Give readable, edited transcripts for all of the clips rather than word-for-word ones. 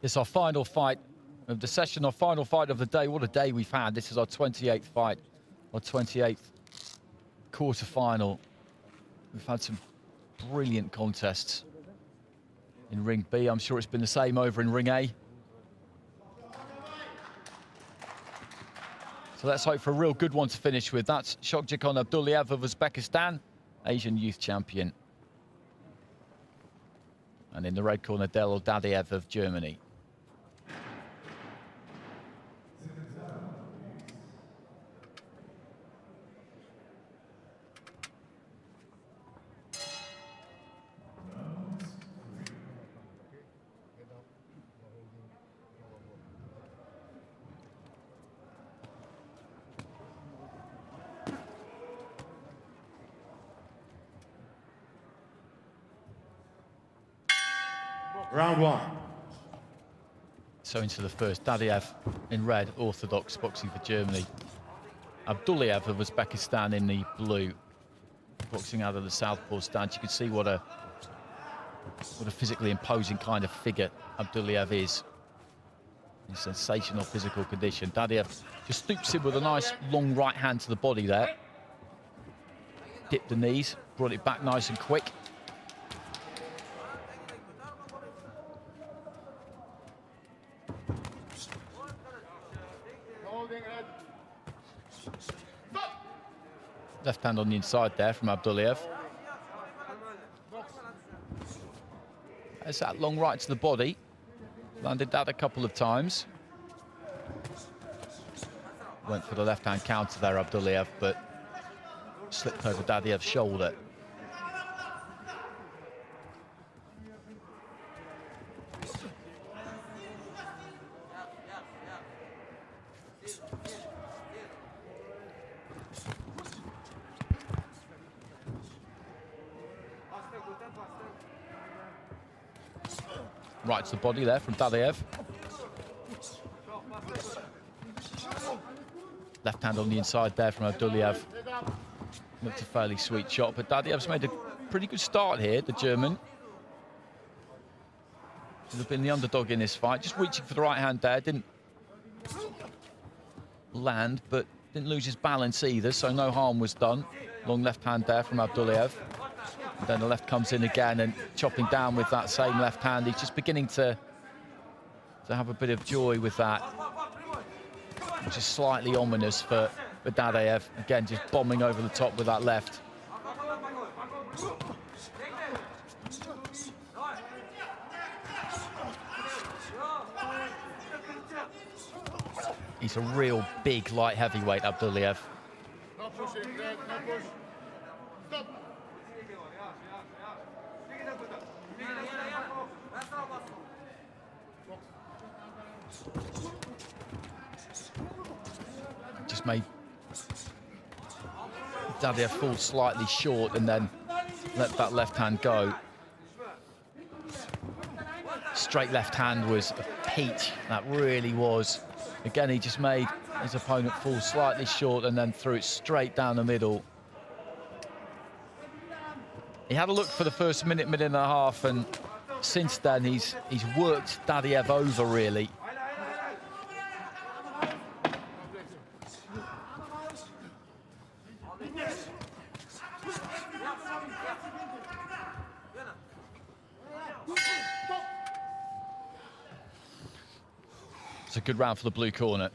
It's our final fight of the session, our final fight of the day. What a day we've had. This is our 28th fight, our 28th quarter-final. We've had some brilliant contests in Ring B. I'm sure it's been the same over in Ring A. So let's hope for a real good one to finish with. That's Shokhjakhon ABDULLAEV of Uzbekistan, Asian youth champion. And in the red corner, DADAEV of Germany. Round one. So into the first, DADAEV in red, orthodox, boxing for Germany. ABDULLAEV of Uzbekistan in the blue, boxing out of the southpaw stance. You can see what a physically imposing kind of figure ABDULLAEV is. In sensational physical condition. DADAEV just stoops in with a nice long right hand to the body there. Dipped the knees, brought it back nice and quick. Left hand on the inside there from ABDULLAEV. There's that long right to the body. Landed that a couple of times. Went for the left hand counter there, ABDULLAEV, but slipped over DADAEV's shoulder. Right to the body there from DADAEV. Left hand on the inside there from ABDULLAEV. Looked a fairly sweet shot, but DADAEV's made a pretty good start here, the German. Should have been the underdog in this fight. Just reaching for the right hand there. Didn't land, but didn't lose his balance either, so no harm was done. Long left hand there from ABDULLAEV. And then the left comes in again and chopping down with that same left hand. He's just beginning to have a bit of joy with that, which is slightly ominous for DADAEV. Again, just bombing over the top with that left. He's a real big light heavyweight, ABDULLAEV. Just made DADAEV fall slightly short and then let that left hand go. Straight left hand was a peach, that really was. Again, he just made his opponent fall slightly short and then threw it straight down the middle. He had a look for the first minute and a half, and since then he's worked DADAEV over, really. It's a good round for the blue corner.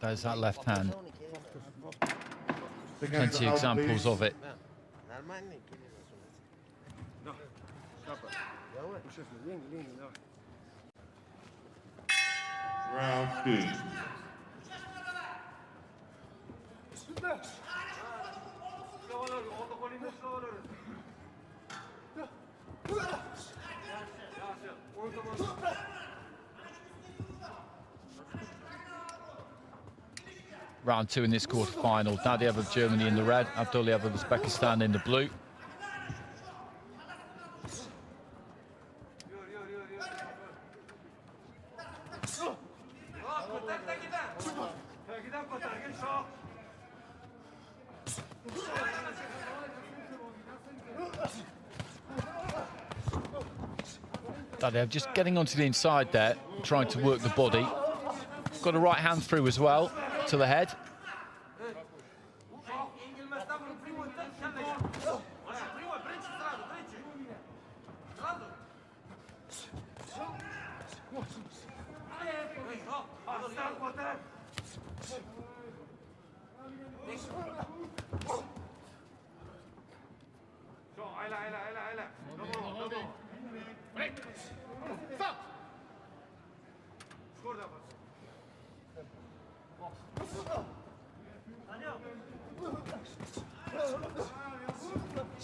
There's that left hand. Plenty of examples of it. Round two. Round 2 in this quarter-final. DADAEV of Germany in the red, ABDULLAEV of Uzbekistan in the blue. DADAEV just getting onto the inside there, trying to work the body. Got a right hand through as well, to the head.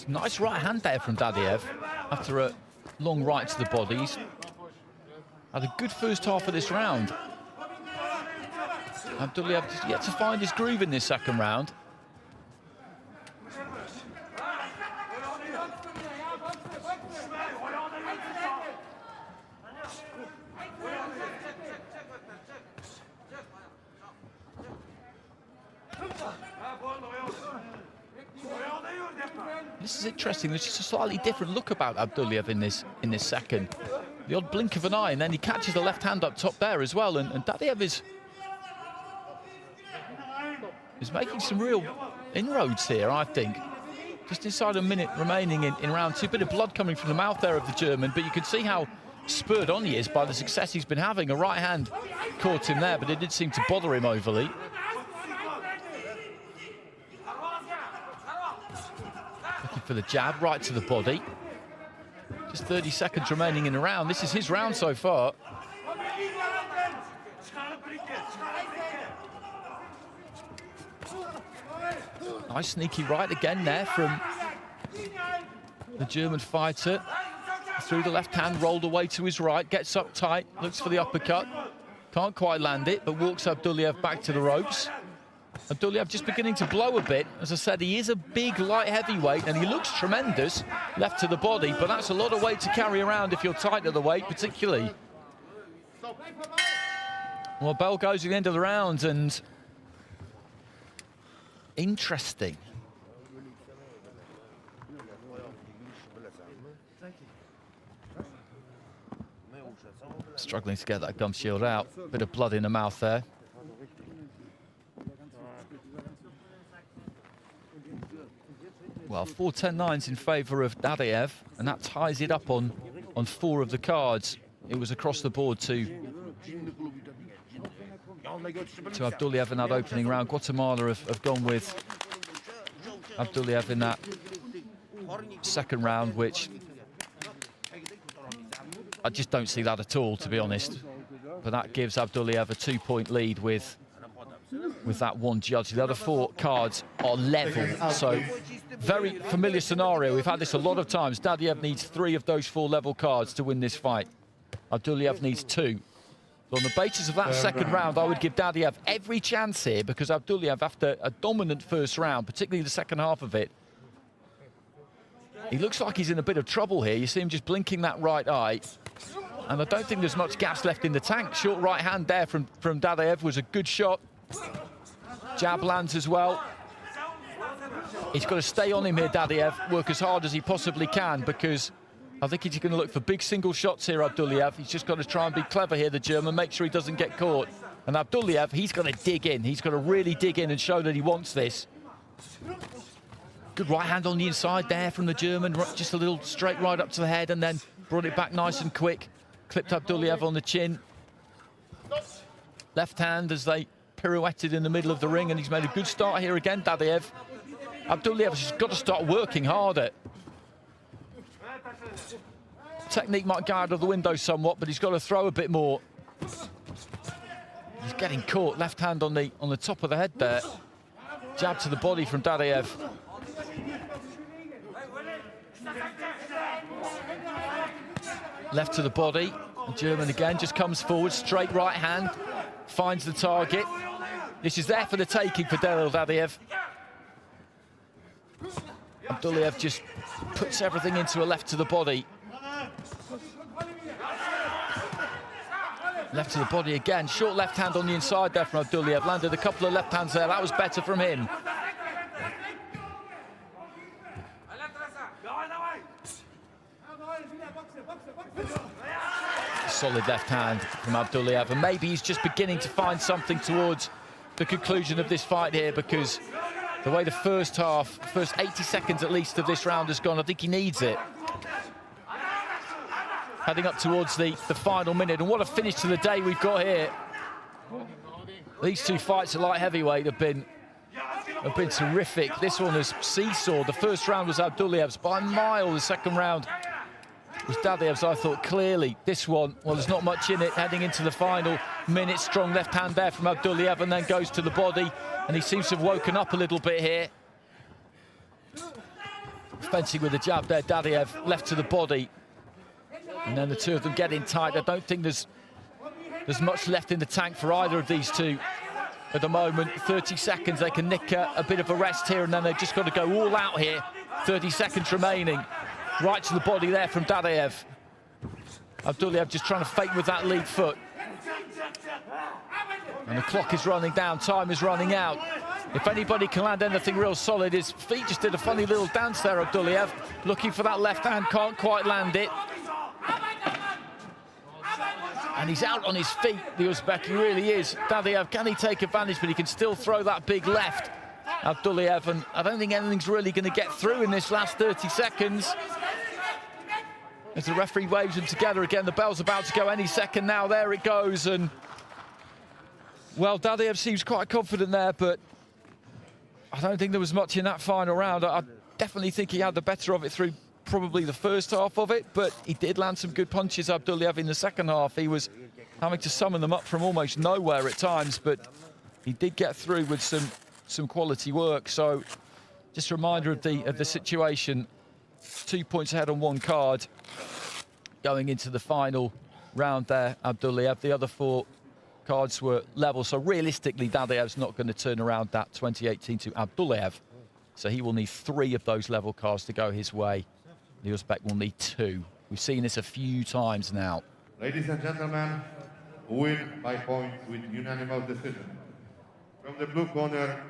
Nice right hand there from DADAEV after a long right to the body. He's had a good first half of this round. ABDULLAEV just yet to find his groove in this second round. This is interesting. There's just a slightly different look about ABDULLAEV in this second. The odd blink of an eye, and then he catches the left hand up top there as well. And DADAEV is making some real inroads here, I think. Just inside a minute remaining in round 2. Bit of blood coming from the mouth there of the German, but you can see how spurred on he is by the success he's been having. A right hand caught him there, but it did seem to bother him overly. Looking for the jab, right to the body. Just 30 seconds remaining in the round. This is his round so far. Nice sneaky right again there from the German fighter. Through the left hand, rolled away to his right, gets up tight, looks for the uppercut. Can't quite land it, but walks ABDULLAEV back to the ropes. ABDULLAEV just beginning to blow a bit. As I said, he is a big light heavyweight and he looks tremendous left to the body, but that's a lot of weight to carry around if you're tight at the weight, particularly. Well, bell goes at the end of the round, and interesting. Struggling to get that gum shield out. Bit of blood in the mouth there. Well, 4-10-9s in favour of DADAEV, and that ties it up on 4 of the cards. It was across the board to ABDULLAEV in that opening round. Guatemala have gone with ABDULLAEV in that second round, which I just don't see that at all, to be honest. But that gives ABDULLAEV a 2-point lead with that one judge. The other 4 cards are level, so very familiar scenario. We've had this a lot of times. DADAEV needs 3 of those 4 level cards to win this fight. ABDULLAEV needs 2. So on the basis of that second round, I would give DADAEV every chance here, because ABDULLAEV, after a dominant first round, particularly the second half of it, he looks like he's in a bit of trouble here. You see him just blinking that right eye. And I don't think there's much gas left in the tank. Short right hand there from DADAEV was a good shot. Jab lands as well. He's got to stay on him here, DADAEV, work as hard as he possibly can, because I think he's going to look for big single shots here, ABDULLAEV. He's just got to try and be clever here, the German, make sure he doesn't get caught. And ABDULLAEV, he's got to dig in. He's got to really dig in and show that he wants this. Good right hand on the inside there from the German, just a little straight right up to the head, and then brought it back nice and quick. Clipped ABDULLAEV on the chin. Left hand as they pirouetted in the middle of the ring, and he's made a good start here again, DADAEV. ABDULLAEV's just got to start working harder. Technique might go out of the window somewhat, but he's got to throw a bit more. He's getting caught. Left hand on the top of the head there. Jab to the body from DADAEV. Left to the body. The German again just comes forward, straight right hand, finds the target. This is there for the taking for Delil DADAEV. ABDULLAEV just puts everything into a left to the body. Left to the body again. Short left hand on the inside there from ABDULLAEV. Landed a couple of left hands there. That was better from him. Solid left hand from ABDULLAEV, and maybe he's just beginning to find something towards the conclusion of this fight here, because the way the first 80 seconds at least of this round has gone, I think he needs it. Heading up towards the final minute, and what a finish to the day we've got here. These two fights at light heavyweight have been terrific. This one has seesawed. The first round was ABDULLAEV's by a mile. The second round was DADAEV's, I thought, clearly. This one, well, there's not much in it. Heading into the final minute, strong left hand there from ABDULLAEV, and then goes to the body, and he seems to have woken up a little bit here. Fencing with a jab there, DADAEV left to the body. And then the two of them get in tight. I don't think there's much left in the tank for either of these two at the moment. 30 seconds, they can nick a bit of a rest here, and then they've just got to go all out here. 30 seconds remaining. Right to the body there from DADAEV. ABDULLAEV just trying to fake with that lead foot. And the clock is running down, time is running out. If anybody can land anything real solid, his feet just did a funny little dance there, ABDULLAEV. Looking for that left hand, can't quite land it. And he's out on his feet, the Uzbek, he really is. DADAEV, can he take advantage? But he can still throw that big left, ABDULLAEV, and I don't think anything's really going to get through in this last 30 seconds. As the referee waves them together again, the bell's about to go any second now. There it goes, and well, DADAEV seems quite confident there, but I don't think there was much in that final round. I definitely think he had the better of it through probably the first half of it, but he did land some good punches, ABDULLAEV, in the second half. He was having to summon them up from almost nowhere at times, but he did get through with some quality work. So just a reminder of the situation. 2 points ahead on one card going into the final round there, ABDULLAEV. The other 4 cards were level, so realistically DADAEV's not going to turn around that 2018 to ABDULLAEV, so he will need 3 of those level cards to go his way. The Uzbek will need 2. We've seen this a few times now. Ladies and gentlemen, win by points with unanimous decision. From the blue corner,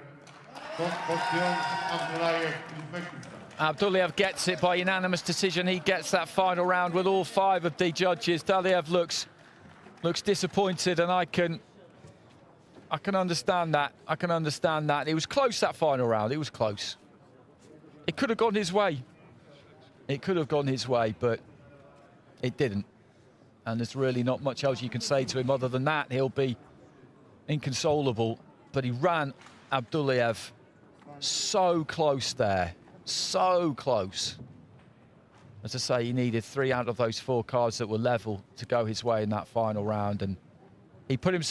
ABDULLAEV, Uzbekistan. ABDULLAEV gets it by unanimous decision. He gets that final round with all 5 of the judges. DADAEV looks disappointed, and I can understand that. I can understand that. It was close, that final round. It was close. It could have gone his way. It could have gone his way, but it didn't. And there's really not much else you can say to him other than that. He'll be inconsolable. But he ran ABDULLAEV so close there. So close. As I say, he needed 3 out of those 4 cards that were level to go his way in that final round, and he put himself